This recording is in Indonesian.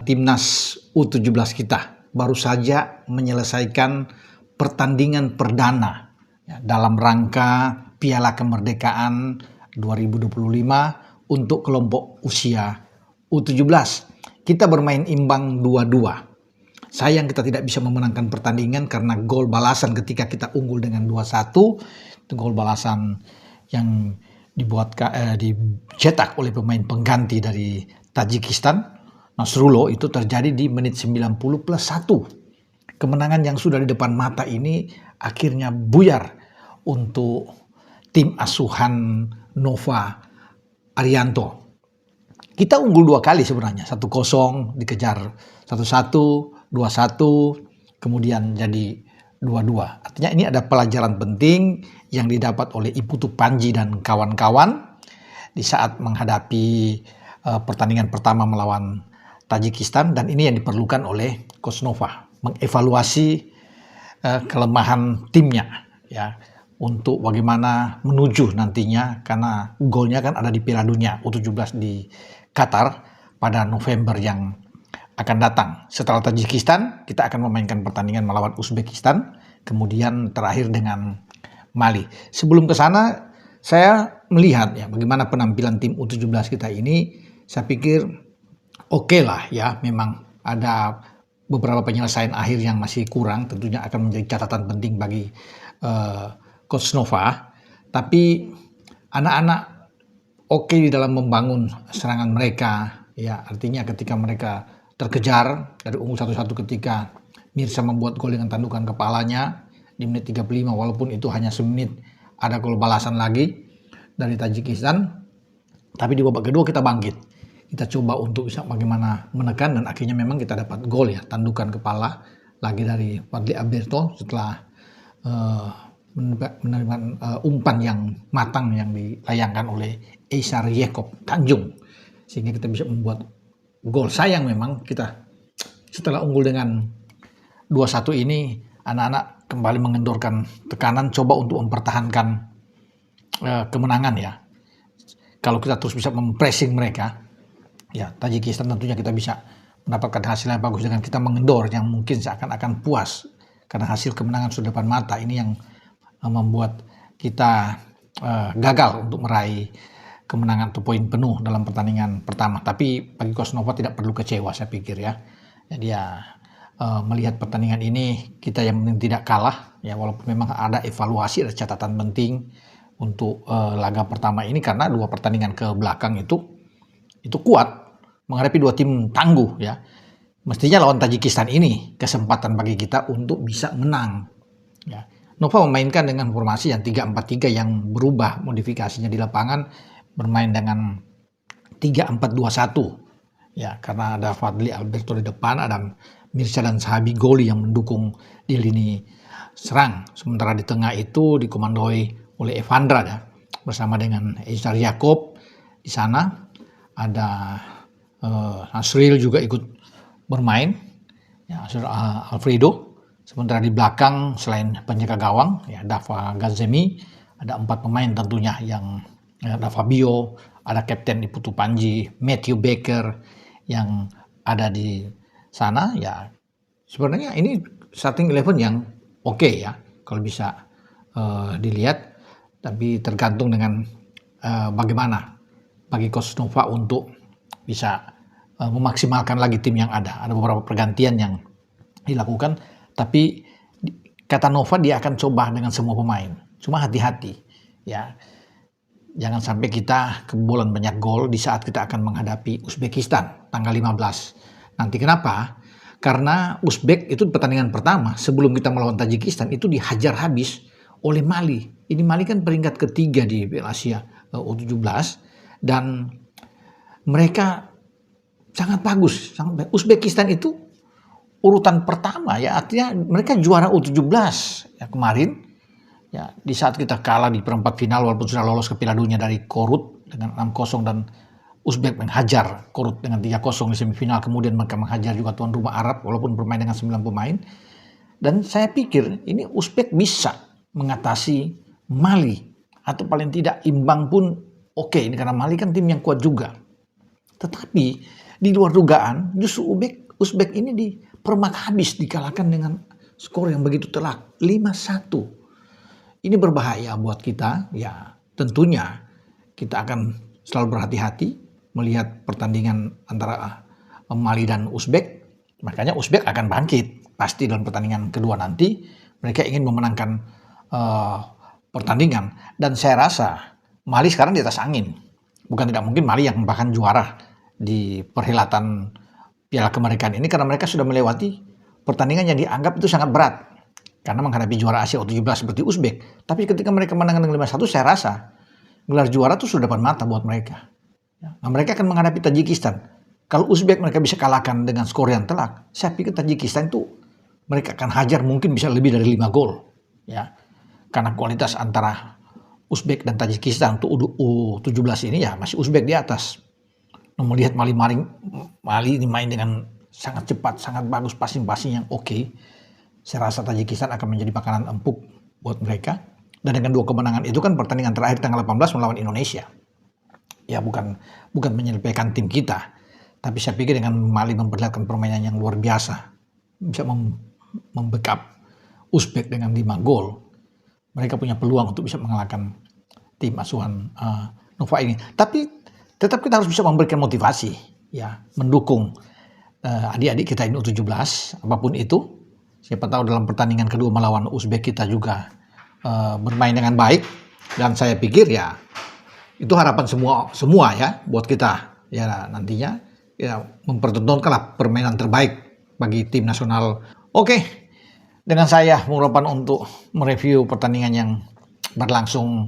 timnas U17 kita baru saja menyelesaikan pertandingan perdana ya, dalam rangka Piala Kemerdekaan 2025 untuk kelompok usia U17. Kita bermain imbang 2-2. Sayang kita tidak bisa memenangkan pertandingan karena gol balasan ketika kita unggul dengan 2-1. Itu gol balasan yang dicetak oleh pemain pengganti dari Tajikistan, Nasrullah, itu terjadi di menit 90 plus 1. Kemenangan yang sudah di depan mata ini akhirnya buyar untuk tim asuhan Nova Arianto. Kita unggul 2 kali sebenarnya, 1-0 dikejar 1-1, 2-1, kemudian jadi 2-2. Artinya ini ada pelajaran penting yang didapat oleh Iputu Panji dan kawan-kawan di saat menghadapi pertandingan pertama melawan Tajikistan, dan ini yang diperlukan oleh Coach Nova, mengevaluasi kelemahan timnya ya untuk bagaimana menuju nantinya, karena golnya kan ada di Piala Dunia U17 di Qatar pada November yang akan datang. Setelah Tajikistan, kita akan memainkan pertandingan melawan Uzbekistan, kemudian terakhir dengan Mali. Sebelum ke sana, saya melihat ya bagaimana penampilan tim U17 kita ini. Saya pikir oke lah ya, memang ada beberapa penyelesaian akhir yang masih kurang, tentunya akan menjadi catatan penting bagi Coach Nova. Tapi anak-anak oke di dalam membangun serangan mereka ya, artinya ketika mereka terkejar dari unggul 1-1 ketika Mirsa membuat gol dengan tandukan kepalanya di menit 35, walaupun itu hanya semenit, ada gol balasan lagi dari Tajikistan. Tapi di babak kedua kita bangkit, kita coba untuk bisa bagaimana menekan, dan akhirnya memang kita dapat gol ya, tandukan kepala lagi dari Fadli Alberto setelah menerima umpan yang matang yang dilayangkan oleh Eisar Yakob Tanjung, sehingga kita bisa membuat gol. Sayang memang kita setelah unggul dengan 2-1 ini, anak-anak kembali mengendorkan tekanan, coba untuk mempertahankan kemenangan ya. Kalau kita terus bisa mempressing mereka ya, Tajikistan tentunya kita bisa mendapatkan hasil yang bagus dengan kita mengendor yang mungkin seakan-akan puas karena hasil kemenangan sudah depan mata. Ini yang membuat kita gagal untuk meraih kemenangan atau poin penuh dalam pertandingan pertama. Tapi bagi Coach Nova tidak perlu kecewa, saya pikir ya. Jadi ya melihat pertandingan ini kita yang penting tidak kalah ya, walaupun memang ada evaluasi, ada catatan penting untuk laga pertama ini, karena 2 pertandingan ke belakang itu kuat menghadapi 2 tim tangguh ya. Mestinya lawan Tajikistan ini kesempatan bagi kita untuk bisa menang ya. Nova memainkan dengan formasi yang 3-4-3 yang berubah modifikasinya di lapangan, bermain dengan 3-4-2-1 ya, karena ada Fadli Alberto di depan, ada Mirsa dan Sahabi Goli yang mendukung di lini serang. Sementara di tengah itu dikomandoi oleh Evandra ya, bersama dengan Eisar Yakob. Di sana ada Nasril juga ikut bermain ya, Alfredo. Sementara di belakang selain penjaga gawang ya Dava Gazemi, ada 4 pemain tentunya yang ada Fabio, ada Kapten Iputu Panji, Matthew Baker yang ada di sana ya. Sebenarnya ini starting 11 yang oke ya kalau bisa dilihat, tapi tergantung dengan bagaimana bagi Coach Nova untuk bisa memaksimalkan lagi tim yang ada. Ada beberapa pergantian yang dilakukan, tapi kata Nova dia akan coba dengan semua pemain. Cuma hati-hati ya, jangan sampai kita kebobolan banyak gol di saat kita akan menghadapi Uzbekistan tanggal 15 nanti. Kenapa? Karena Uzbek itu pertandingan pertama sebelum kita melawan Tajikistan itu dihajar habis oleh Mali. Ini Mali kan peringkat ketiga di Piala Asia U17, dan mereka sangat bagus. Uzbekistan itu urutan pertama ya, artinya mereka juara U17 ya kemarin ya, di saat kita kalah di perempat final walaupun sudah lolos ke Piala Dunia dari Korut dengan 6-0, dan Uzbek menghajar Korut dengan 3-0 di semifinal. Kemudian mereka menghajar juga tuan rumah Arab walaupun bermain dengan 9 pemain. Dan saya pikir ini Uzbek bisa mengatasi Mali, atau paling tidak imbang pun oke, ini karena Mali kan tim yang kuat juga. Tetapi Di luar dugaan, justru Uzbek ini di permak habis dikalahkan dengan skor yang begitu telak, 5-1. Ini berbahaya buat kita, ya tentunya kita akan selalu berhati-hati melihat pertandingan antara Mali dan Uzbek. Makanya Uzbek akan bangkit pasti dalam pertandingan kedua nanti. Mereka ingin memenangkan pertandingan, dan saya rasa Mali sekarang di atas angin. Bukan tidak mungkin Mali yang bahkan juara di perhelatan Piala Kemerdekaan ini, karena mereka sudah melewati pertandingan yang dianggap itu sangat berat karena menghadapi juara Asia U17 seperti Uzbek. Tapi ketika mereka menang dengan 5-1, saya rasa gelar juara itu sudah depan mata buat mereka. Nah, mereka akan menghadapi Tajikistan. Kalau Uzbek mereka bisa kalahkan dengan skor yang telak, saya pikir Tajikistan itu mereka akan hajar mungkin bisa lebih dari 5 gol. Ya, karena kualitas antara Uzbek dan Tajikistan untuk U17 ini ya masih Uzbek di atas. Melihat Mali ini main dengan sangat cepat, sangat bagus, passing yang oke. Saya rasa Tajikistan akan menjadi makanan empuk buat mereka. Dan dengan 2 kemenangan itu kan pertandingan terakhir tanggal 18 melawan Indonesia. Ya bukan menyepelekan tim kita, tapi saya pikir dengan Mali memperlihatkan permainan yang luar biasa, bisa membackup Uzbek dengan 5 gol. Mereka punya peluang untuk bisa mengalahkan tim asuhan Nova ini. Tapi tetap kita harus bisa memberikan motivasi, ya, mendukung adik-adik kita ini U17, apapun itu. Siapa tahu dalam pertandingan kedua melawan Uzbek kita juga bermain dengan baik, dan saya pikir ya itu harapan semua ya buat kita ya, nantinya ya mempertontonkanlah permainan terbaik bagi tim nasional. Oke, dengan saya mengharapkan untuk mereview pertandingan yang berlangsung